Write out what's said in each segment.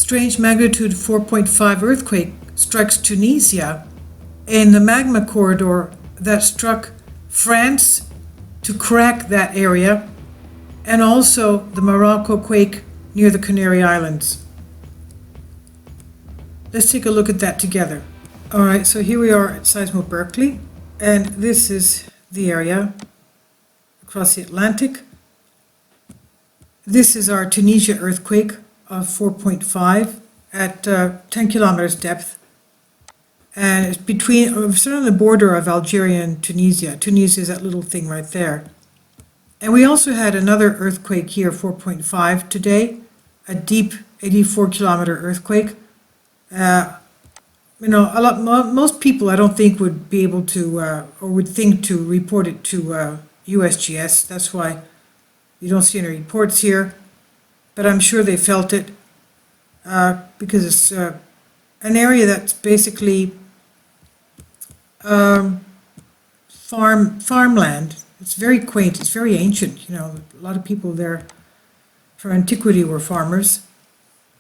strange magnitude 4.5 earthquake strikes Tunisia in the magma corridor that struck France to crack that area, and also the Morocco quake near the Canary Islands. Let's take a look at that together. All right, so here we are at Seismo Berkeley, and this is the area across the Atlantic. This is our Tunisia earthquake of 4.5 at 10 kilometers depth. And it's it's on the border of Algeria and Tunisia. Tunisia is that little thing right there. And we also had another earthquake here, 4.5 today, a deep 84-kilometer earthquake. Most people I don't think would be able to, or would think to report it to USGS. That's why you don't see any reports here. But I'm sure they felt it because it's an area that's basically farmland. It's very quaint. It's very ancient. A lot of people there from antiquity were farmers.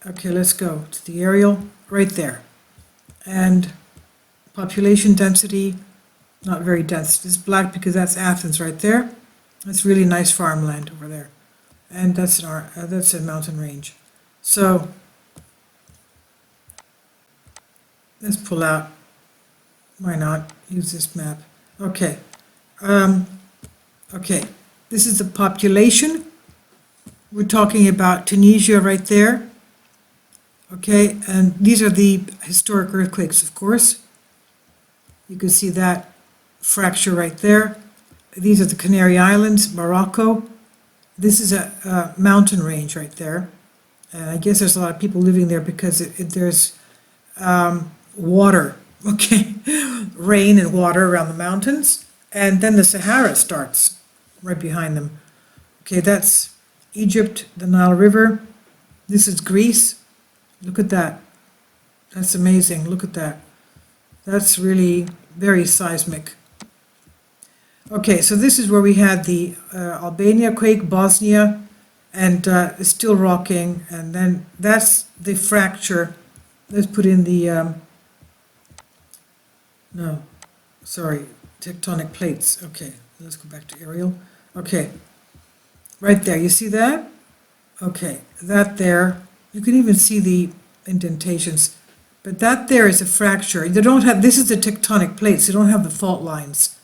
Okay, let's go to the aerial right there. And population density, not very dense. It's black because that's Athens right there. That's really nice farmland over there. And that's a mountain range. So let's pull out. Why not use this map? Okay. Okay. This is the population. We're talking about Tunisia right there. Okay, and these are the historic earthquakes, of course. You can see that fracture right there. These are the Canary Islands, Morocco. This is a mountain range right there. And I guess there's a lot of people living there because there's water, okay? Rain and water around the mountains. And then the Sahara starts right behind them. Okay, that's Egypt, the Nile River. This is Greece. Look at that. That's amazing. Look at that. That's really very seismic. Okay, so this is where we had the Albania quake, Bosnia, and it's still rocking. And then that's the fracture. Let's put in the, tectonic plates. Okay, let's go back to aerial. Okay, right there. You see that? Okay, that there. You can even see the indentations, but that there is a fracture. They don't have, this is the tectonic plates, they don't have the fault lines.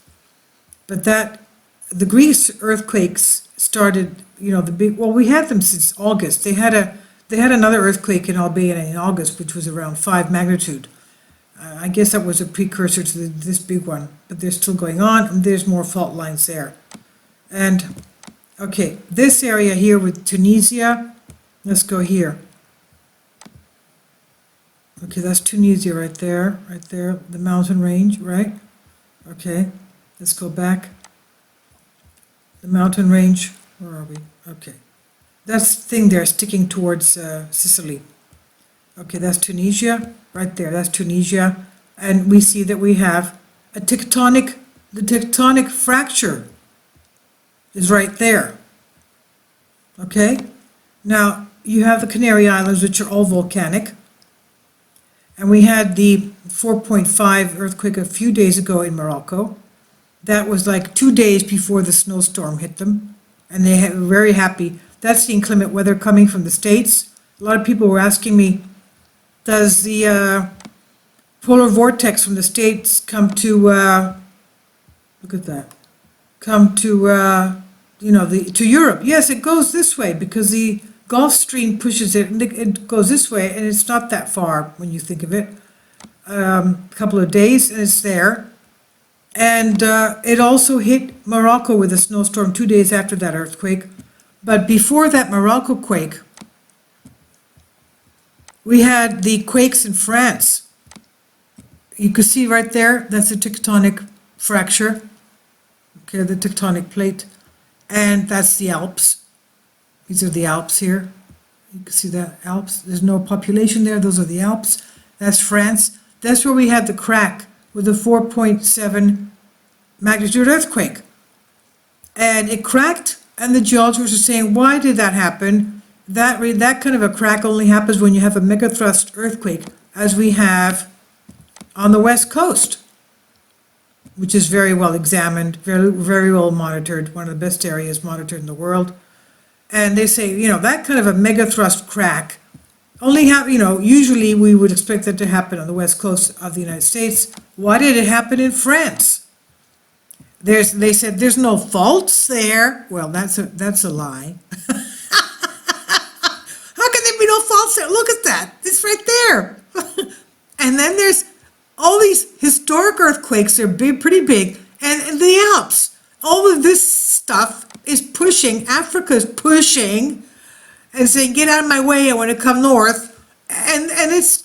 But the Greece earthquakes started, we had them since August. They had another earthquake in Albania in August, which was around 5 magnitude. I guess that was a precursor to this big one, but they're still going on, and there's more fault lines there. And, okay, this area here with Tunisia, let's go here. Okay, that's Tunisia right there, the mountain range, right? Okay, let's go back. The mountain range, where are we? Okay, that's the thing there sticking towards Sicily. Okay, that's Tunisia, right there, that's Tunisia. And we see that we have the tectonic fracture is right there. Okay, now you have the Canary Islands, which are all volcanic. And we had the 4.5 earthquake a few days ago in Morocco. That was like 2 days before the snowstorm hit them. And they were very happy. That's the inclement weather coming from the States. A lot of people were asking me, does the polar vortex from the States come to, look at that, come to, to Europe? Yes, it goes this way because the Gulf Stream pushes it, and it goes this way, and it's not that far when you think of it. A couple of days, and it's there. And it also hit Morocco with a snowstorm 2 days after that earthquake. But before that Morocco quake, we had the quakes in France. You can see right there, that's a tectonic fracture. Okay, the tectonic plate. And that's the Alps. These are the Alps here. You can see the Alps. There's no population there. Those are the Alps. That's France. That's where we had the crack with the 4.7 magnitude earthquake. And it cracked, and the geologists are saying, why did that happen? that kind of a crack only happens when you have a megathrust earthquake, as we have on the West Coast, which is very well examined, very, very well monitored, one of the best areas monitored in the world. And they say, that kind of a megathrust crack only usually we would expect that to happen on the West Coast of the United States. Why did it happen in France? They said there's no faults there. Well, that's a lie. How can there be no faults there? Look at that. It's right there. And then there's all these historic earthquakes. They're pretty big. And the Alps. All of this stuff is pushing. Africa's pushing and saying, get out of my way. I want to come north. And it's,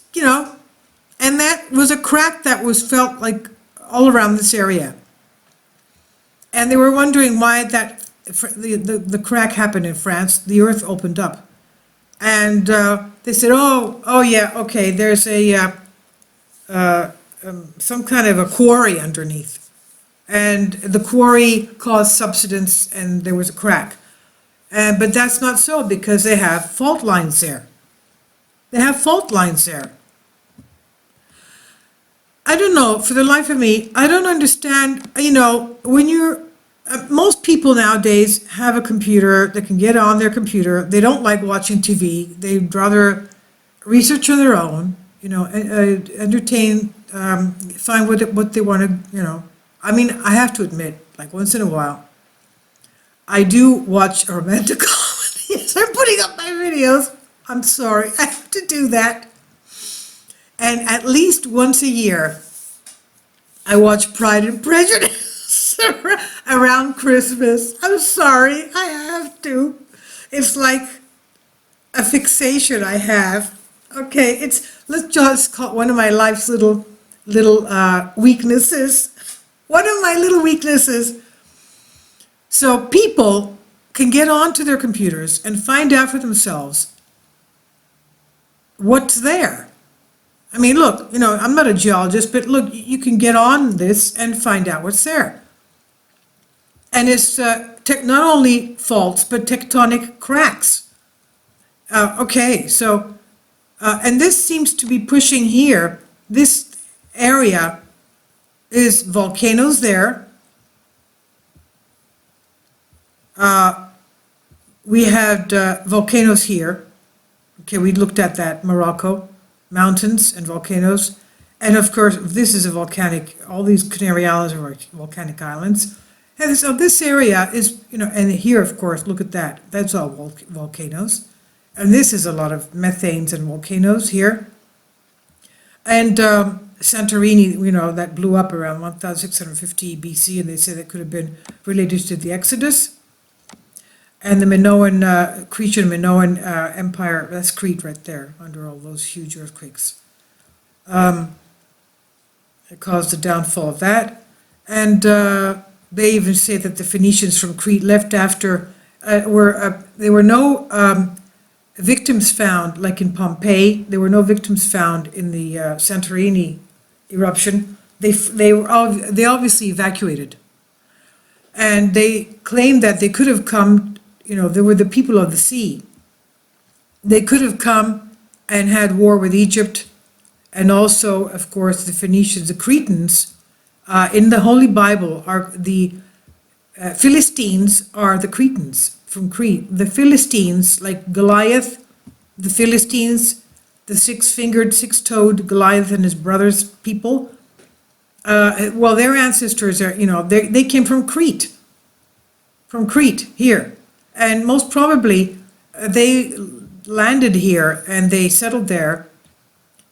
and that was a crack that was felt like all around this area. And they were wondering why the crack happened in France. The earth opened up. And they said, oh yeah, okay, there's some kind of a quarry underneath. And the quarry caused subsidence and there was a crack. But that's not so, because they have fault lines there. They have fault lines there. I don't know, for the life of me, I don't understand, when you're, most people nowadays have a computer, they can get on their computer, they don't like watching TV, they'd rather research on their own, entertain, find what they want to, I mean, I have to admit, like once in a while, I do watch romantic comedies. I'm putting up my videos. I'm sorry, I have to do that. And at least once a year, I watch Pride and Prejudice around Christmas. I'm sorry, I have to. It's like a fixation I have. Okay, let's just call it one of my life's little weaknesses. One of my little weaknesses. So people can get onto their computers and find out for themselves what's there. I mean, look, I'm not a geologist, but look, you can get on this and find out what's there. And it's not only faults, but tectonic cracks. Okay, so, and this seems to be pushing here. This area is volcanoes there. We had volcanoes here. Okay, we looked at that, Morocco, mountains and volcanoes. And of course, this is a volcanic, all these Canary Islands are volcanic islands. And so this area is, and here, of course, look at that. That's all volcanoes. And this is a lot of methanes and volcanoes here. And Santorini, that blew up around 1650 BC, and they say that could have been related to the Exodus. And the Minoan, Cretan Minoan Empire, that's Crete right there, under all those huge earthquakes. It caused the downfall of that. And they even say that the Phoenicians from Crete left after, there were no victims found, like in Pompeii. There were no victims found in the Santorini eruption. They obviously evacuated. And they claimed that they could have come, they were the people of the sea. They could have come and had war with Egypt, and also, of course, the Phoenicians, the Cretans. In the Holy Bible, are the Philistines are the Cretans from Crete. The Philistines, like Goliath, the Philistines, the six-fingered, six-toed Goliath and his brothers people, well, their ancestors are, they came from Crete here. And most probably they landed here and they settled there,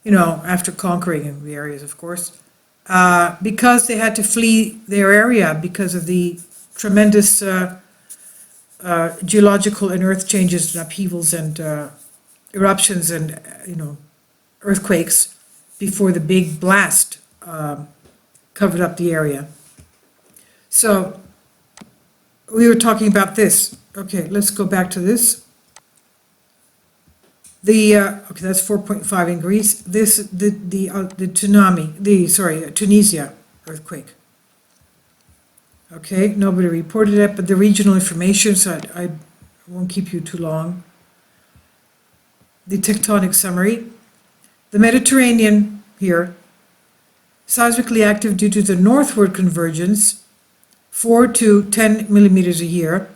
after conquering the areas, of course, because they had to flee their area because of the tremendous geological and earth changes and upheavals and eruptions and, earthquakes before the big blast covered up the area. So we were talking about this. Okay, let's go back to this. Okay, that's 4.5 in Greece. This, the Tunisia earthquake. Okay, nobody reported it, but the regional information, so I won't keep you too long. the tectonic summary. The Mediterranean here, seismically active due to the northward convergence, 4 to 10 millimeters a year.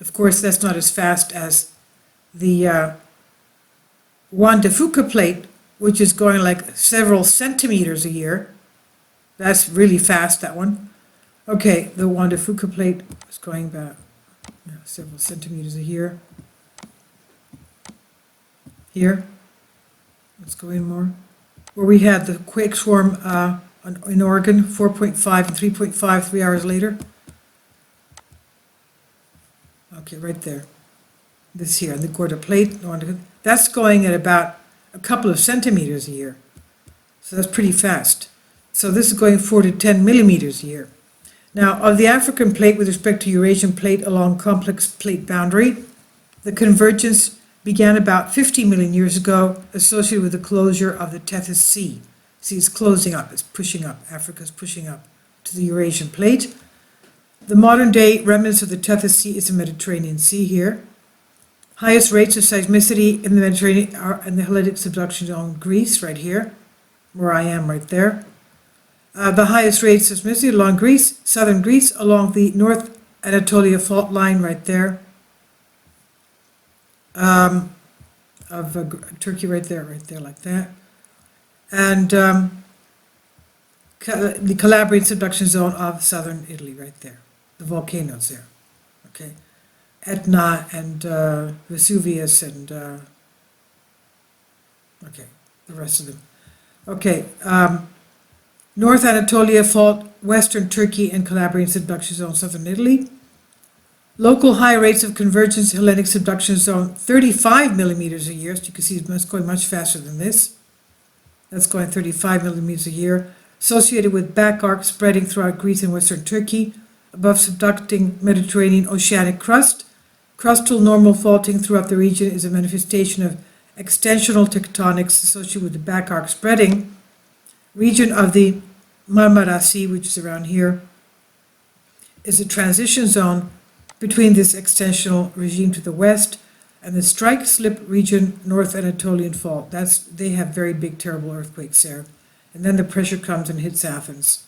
Of course, that's not as fast as the Juan de Fuca plate, which is going like several centimeters a year. That's really fast, that one. Okay, the Juan de Fuca plate is going about several centimeters a year. Here, let's go in more. Where we had the quake swarm in Oregon, 4.5 and 3.5, 3 hours later. Okay, right there. This here, the Gorda plate, that's going at about a couple of centimeters a year. So that's pretty fast. So this is going 4 to 10 millimeters a year. Now, of the African plate with respect to Eurasian plate along complex plate boundary, the convergence began about 50 million years ago, associated with the closure of the Tethys Sea. See, it's closing up, it's pushing up. Africa's pushing up to the Eurasian plate. The modern day remnants of the Tethys Sea is the Mediterranean Sea here. Highest rates of seismicity in the Mediterranean are in the Hellenic subduction zone, Greece, right here, where I am right there. The highest rates of seismicity along Greece, southern Greece, along the North Anatolia fault line right there. Of Turkey right there, like that. And the Calabrian subduction zone of southern Italy right there. The volcanoes there, okay. Etna and Vesuvius and, okay, the rest of them. Okay, North Anatolia fault, western Turkey and Calabrian subduction zone, southern Italy. Local high rates of convergence, Hellenic subduction zone, 35 millimeters a year. So you can see it's going much faster than this. That's going 35 millimeters a year. Associated with back arc spreading throughout Greece and western Turkey, above subducting Mediterranean oceanic crust. Crustal normal faulting throughout the region is a manifestation of extensional tectonics associated with the back arc spreading. Region of the Marmara Sea, which is around here, is a transition zone between this extensional regime to the west and the strike-slip region, North Anatolian fault. They have very big, terrible earthquakes there. And then the pressure comes and hits Athens.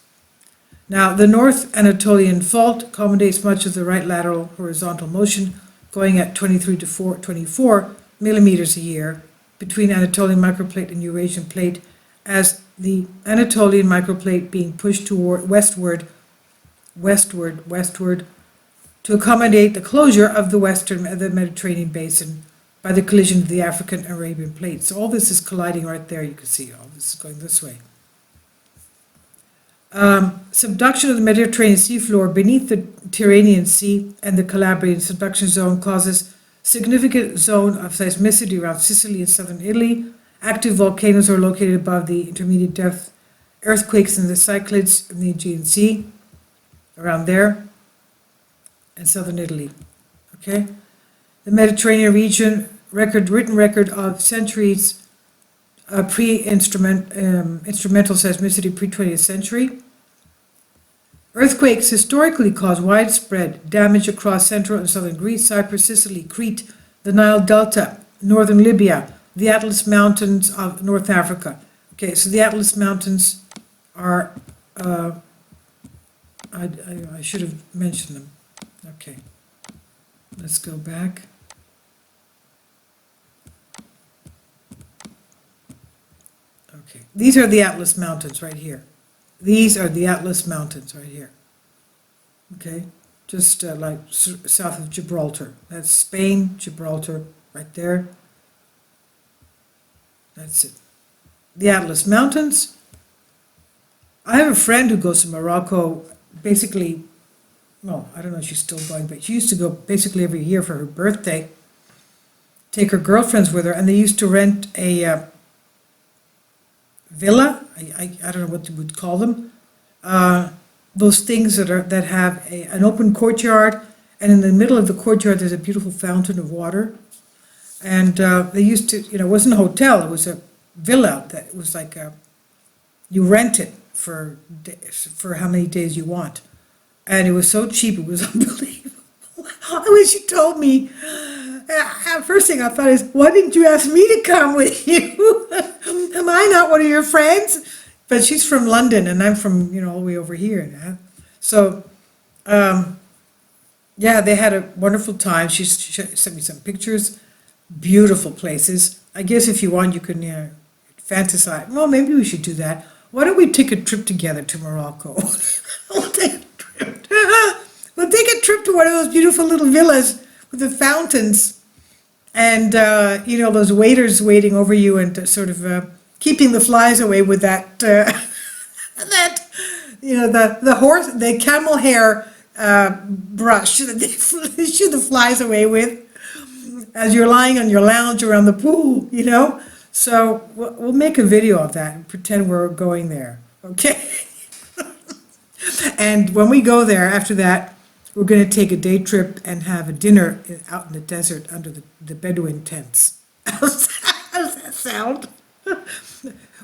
Now, the North Anatolian fault accommodates much of the right lateral horizontal motion, going at 23 to 24 millimeters a year between Anatolian microplate and Eurasian plate, as the Anatolian microplate being pushed toward westward, to accommodate the closure of the Mediterranean basin by the collision of the African and Arabian plates. So all this is colliding right there. You can see all this is going this way. Subduction of the Mediterranean seafloor beneath the Tyrrhenian Sea and the Calabrian subduction zone causes significant zone of seismicity around Sicily and southern Italy. Active volcanoes are located above the intermediate depth. Earthquakes in the Cyclades in the Aegean Sea, around there, and southern Italy. Okay, the Mediterranean region written record of centuries instrumental seismicity pre-20th century. Earthquakes historically cause widespread damage across central and southern Greece, Cyprus, Sicily, Crete, the Nile Delta, northern Libya, the Atlas Mountains of North Africa. Okay, so the Atlas Mountains are, I should have mentioned them. Okay, let's go back. Okay, these are the Atlas Mountains right here. These are the Atlas Mountains right here. Okay, just like south of Gibraltar. That's Spain, Gibraltar, right there. That's it. The Atlas Mountains. I have a friend who goes to Morocco basically, well, I don't know if she's still going, but she used to go basically every year for her birthday, take her girlfriends with her, and they used to rent a villa. I don't know what you would call them. Those things that have an open courtyard, and in the middle of the courtyard there's a beautiful fountain of water. And they used to, it wasn't a hotel, it was a villa that was like you rent it for how many days you want. And it was so cheap, it was unbelievable. when she told me, first thing I thought is, why didn't you ask me to come with you? Am I not one of your friends? But she's from London, and I'm from, all the way over here. So, yeah, they had a wonderful time. She sent me some pictures, beautiful places. I guess if you want, you can fantasize. Well, maybe we should do that. Why don't we take a trip together to Morocco? We'll take a trip. We'll take a trip to one of those beautiful little villas with the fountains, and those waiters waiting over you, and sort of keeping the flies away with that the camel hair brush that they shoo the flies away with as you're lying on your lounge around the pool. So we'll make a video of that and pretend we're going there, okay? And when we go there, after that, we're going to take a day trip and have a dinner out in the desert under the Bedouin tents. How's that sound?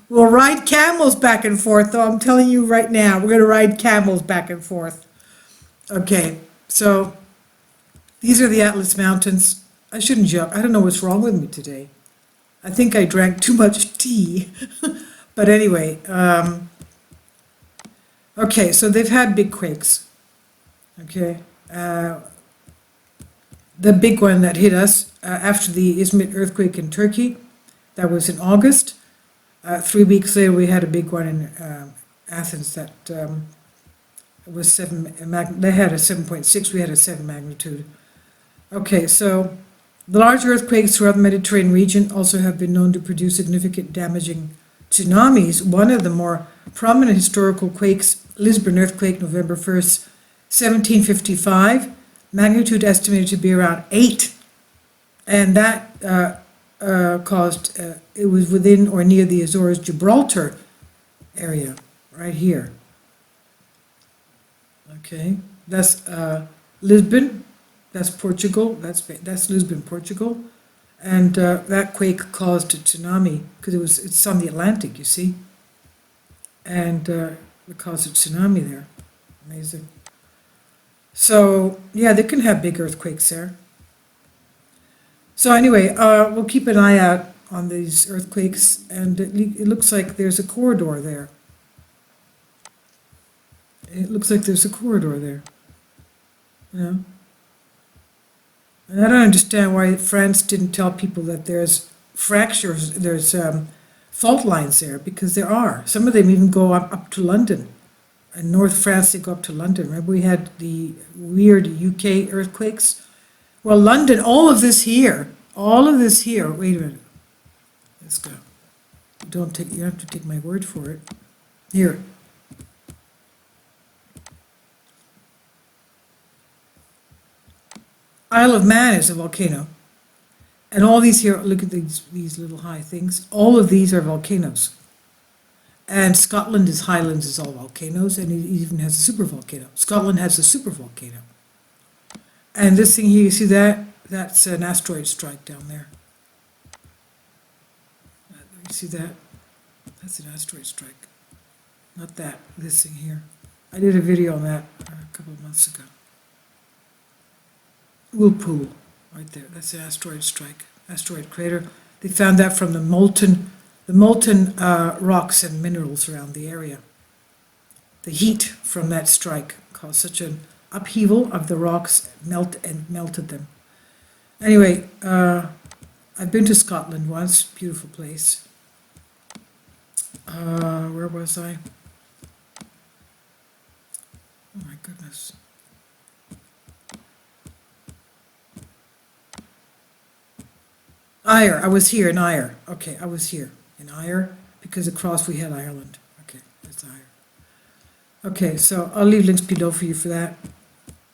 We'll ride camels back and forth, though. I'm telling you right now, we're going to ride camels back and forth. Okay, so these are the Atlas Mountains. I shouldn't jump. I don't know what's wrong with me today. I think I drank too much tea. But anyway, okay, so they've had big quakes. Okay, the big one that hit us after the Izmit earthquake in Turkey, that was in August. 3 weeks later, we had a big one in Athens that was 7. They had a 7.6. We had a 7 magnitude. Okay, so the large earthquakes throughout the Mediterranean region also have been known to produce significant damaging tsunamis. One of the more prominent historical quakes, Lisbon earthquake, November 1st, 1755, magnitude estimated to be around 8, and that caused, it was within or near the Azores Gibraltar area, right here. Okay, that's Lisbon, that's Portugal, that's Lisbon, Portugal, and that quake caused a tsunami because it's on the Atlantic, you see, and it caused a tsunami there. Amazing. So yeah, they can have big earthquakes there. So anyway, we'll keep an eye out on these earthquakes, and it looks like there's a corridor there. It looks like there's a corridor there. And I don't understand why France didn't tell people that there's fractures, there's fault lines there, because there are. Some of them even go up to London. In North France, they go up to London. Remember we had the weird UK earthquakes? Well, London, all of this here, wait a minute. Let's go. You have to take my word for it. Here. Isle of Man is a volcano. And all these here, look at these little high things. All of these are volcanoes. And Scotland is Highlands is all volcanoes, and it even has a supervolcano. Scotland has a supervolcano. And this thing here, you see that? That's an asteroid strike down there. You see that? That's an asteroid strike. Not that, this thing here. I did a video on that a couple of months ago. Whirlpool, right there. That's an asteroid strike, asteroid crater. They found that from the molten rocks and minerals around the area. The heat from that strike caused such an upheaval of the rocks, melted them. Anyway, I've been to Scotland once, beautiful place. Where was I? Oh my goodness. Ayr, I was here in Ayr. Okay, I was here in Ayr because across we had Ireland. Okay, that's Ayr. Okay, so I'll leave links below for you for that.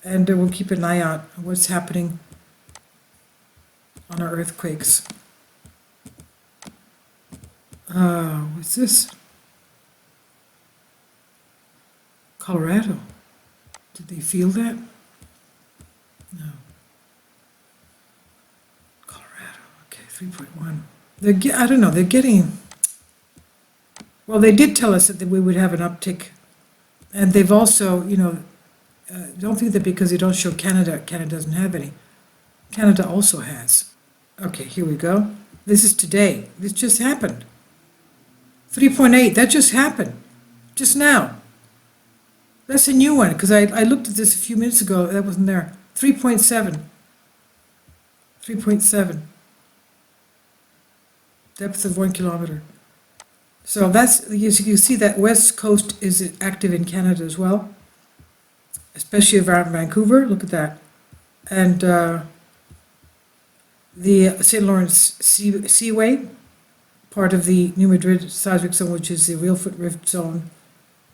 And we'll keep an eye out on what's happening on our earthquakes. What's this? Colorado. Did they feel that? No. Colorado, okay, 3.1. I don't know, they're getting, well, they did tell us that we would have an uptick. And they've also, Don't think that because they don't show Canada, Canada doesn't have any. Canada also has. Okay, here we go. This is today. This just happened. 3.8, that just happened. Just now. That's a new one, because I looked at this a few minutes ago, that wasn't there. 3.7. 3.7. Depth of 1 kilometer. So that's, you see that West Coast is active in Canada as well, especially around Vancouver, look at that. And the St. Lawrence Seaway, part of the New Madrid seismic zone, which is the Reelfoot Rift zone,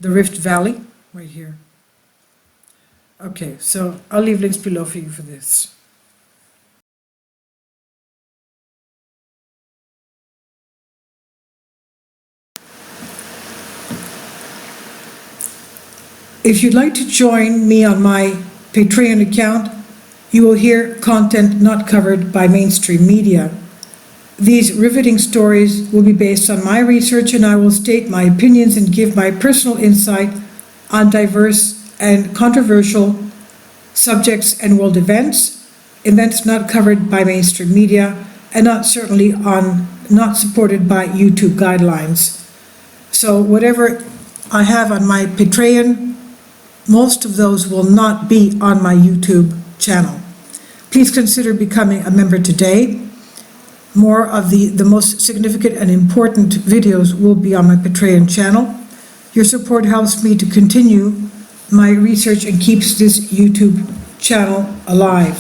the Rift Valley, right here. Okay, so I'll leave links below for you for this. If you'd like to join me on my Patreon account, you will hear content not covered by mainstream media. These riveting stories will be based on my research, and I will state my opinions and give my personal insight on diverse and controversial subjects and world events not covered by mainstream media, and not supported by YouTube guidelines. So whatever I have on my Patreon, most of those will not be on my YouTube channel. Please consider becoming a member today. More of the most significant and important videos will be on my Patreon channel. Your support helps me to continue my research and keeps this YouTube channel alive.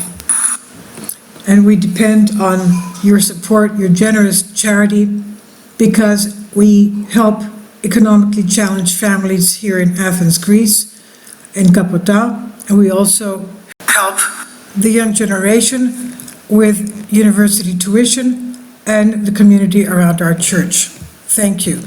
And we depend on your support, your generous charity, because we help economically challenged families here in Athens, Greece, in Kapota, and we also help the young generation with university tuition and the community around our church. Thank you.